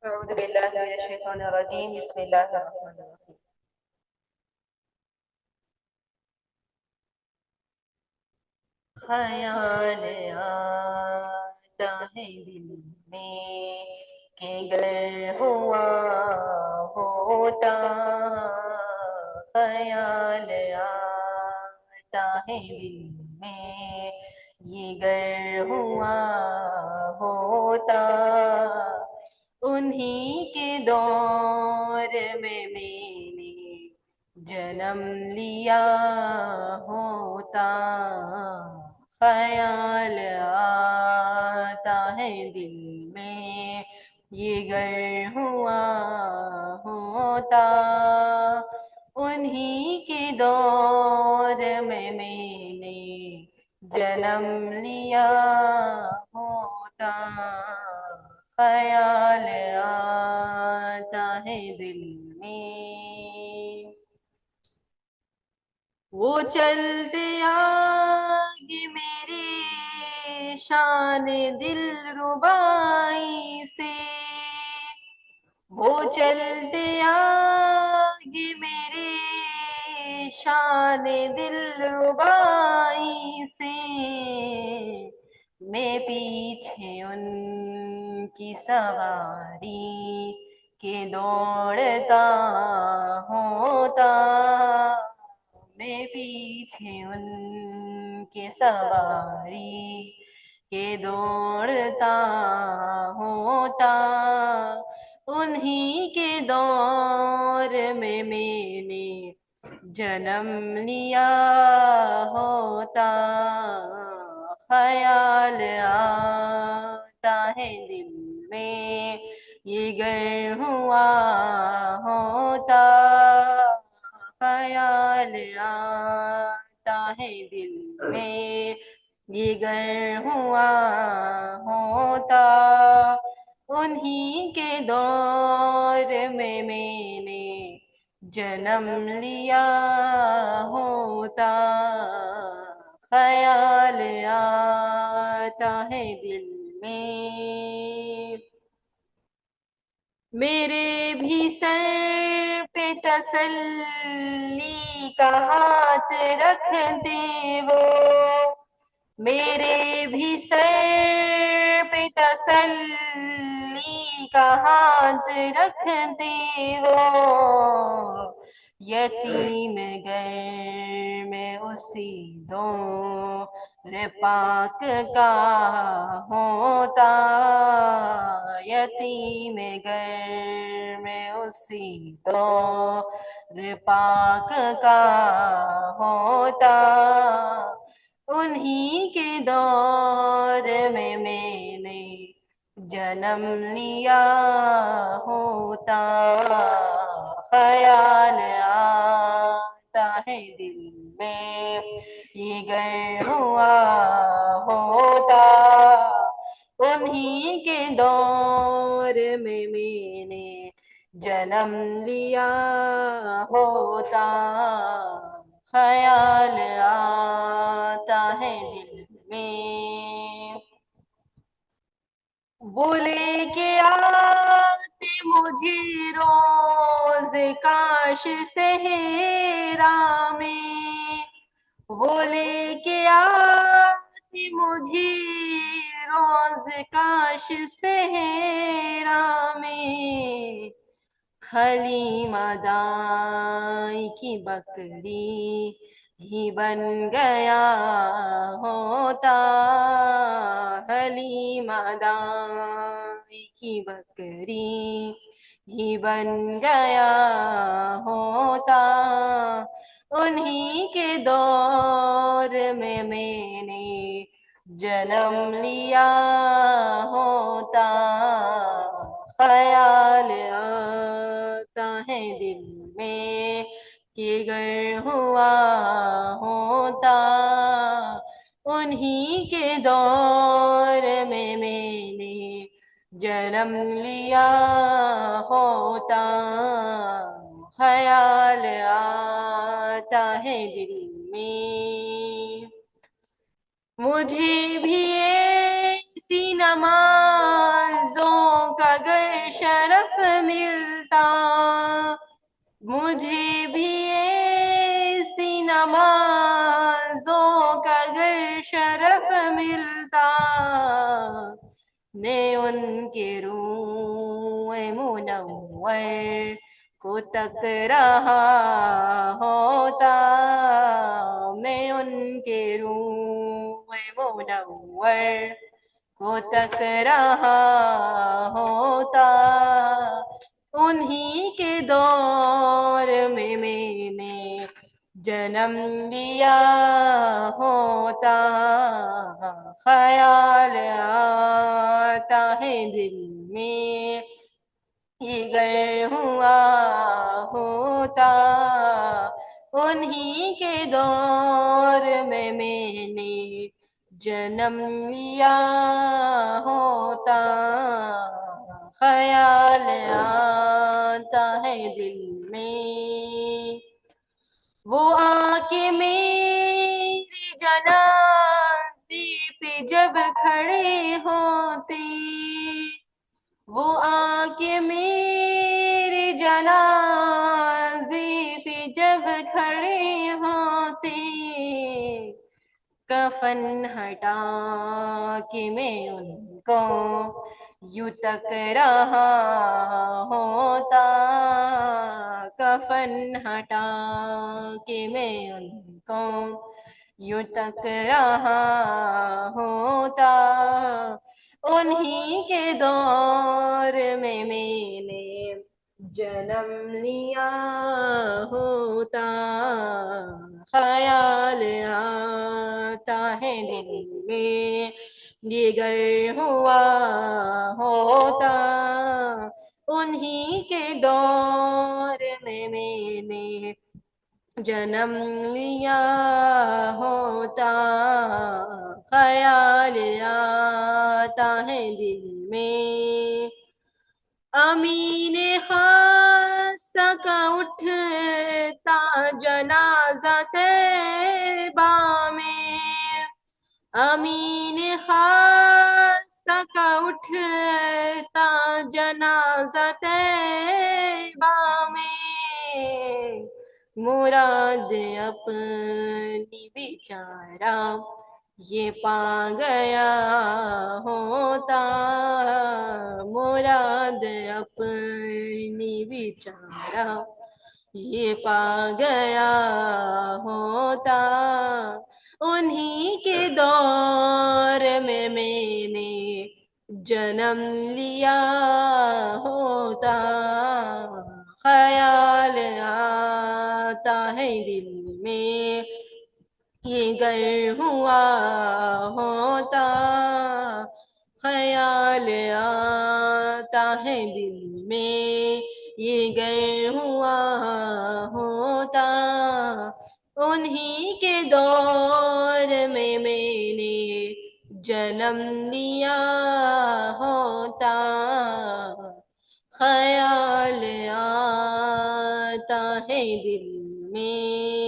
अऊज़ु बिल्लाहि मिनश शैतानिर रजीम बिस्मिल्लाहिर रहमानिर रहीम। ख्याल आता है दिल में कि गर हुआ होता, ख्याल आता है दिल में ये गर हुआ होता, उन्हीं के दौर में मैंने जन्म लिया होता, ख्याल आता है दिल में ये गर हुआ होता, उन्हीं के दौर में मैंने जन्म लिया होता, ख्याल आता है दिल में। वो चलते आगे मेरी शान दिल रुबाई से, वो चलते आगे मेरी शान दिल रुबाई से, मैं पीछे उनकी सवारी के दौड़ता होता, मैं पीछे उनके सवारी के दौड़ता होता, उन्हीं के दौर में मैंने जन्म लिया होता, ख्याल आता है दिल में ये गर हुआ होता, ख्याल आता है दिल में ये गर हुआ होता, उन्हीं के दौर में मैंने जन्म लिया होता, ख्याल आता है दिल में। मेरे भी सर पे तसल्ली का हाथ रखते वो, मेरे भी सर पे तसल्ली का हाथ रखते वो, यतीम गर में उसी दौर पाक का होता, यतीम गर में उसी दौर पाक का होता, उन्हीं के दौर में मैंने जन्म लिया होता, ख्याल आता है दिल में ये गर हुआ होता, उन्हीं के दौर में मैंने जन्म लिया होता, ख्याल आता है दिल में। वो लेके आते मुझे रोज काश सहरा में, वो लेके आते मुझे रोज काश सहरा में, हलीमा दाई की बकरी ही बन गया होता, हलीमा दाई की बकरी ही बन गया होता, उन्हीं के दौर में मैंने जन्म लिया होता, ख्याल आता है दिल में कि गर हुआ होता, उन्हीं के दौर में मैंने जन्म लिया होता, ख्याल आता है दिल में। मुझे भी ऐसी नमाजों का गर शरफ मिलता, मुझे भी ऐसी नमाजों का अगर शरफ मिलता, मैं उनके रूए मुनव्वर को तक रहा होता, मैं उनके रूए मुनव्वर को तक रहा होता, उन्हीं के दौर में मैंने जन्म लिया होता, ख्याल आता है दिल में जिगर हुआ होता, उन्हीं के दौर में मैंने जन्म लिया होता, ख्याल आता है दिल में वो आके मेरी जनाज़े पे जब खड़े होते, वो आके मेरे जनाज़े पे जब खड़े होते, कफन हटा के मैं उनको यूं तक रहा होता, कफन हटा के मैं उनको यूं तक रहा होता, उन्हीं के दौर में मैंने जन्म लिया होता, ख्याल आता है दिल में जिगर हुआ होता, उन्हीं के दौर में मैंने जन्म लिया होता, ख्याल आता है दिल में अमीन खास्ता का उठता जनाजा तैबा में, अमीन खास्ता का उठता जनाजा तैबा में, मुराद अपनी बेचारा ये पा गया होता, मुराद अपनी बेचारा ये पा गया होता, उन्हीं के दौर में मैंने जन्म लिया होता, ख्याल आता है दिल में ये गर हुआ होता, ख्याल आता है दिल में ये गर हुआ होता, उन्हीं के दौर में मैंने जन्म लिया होता, ख्याल आता है दिल में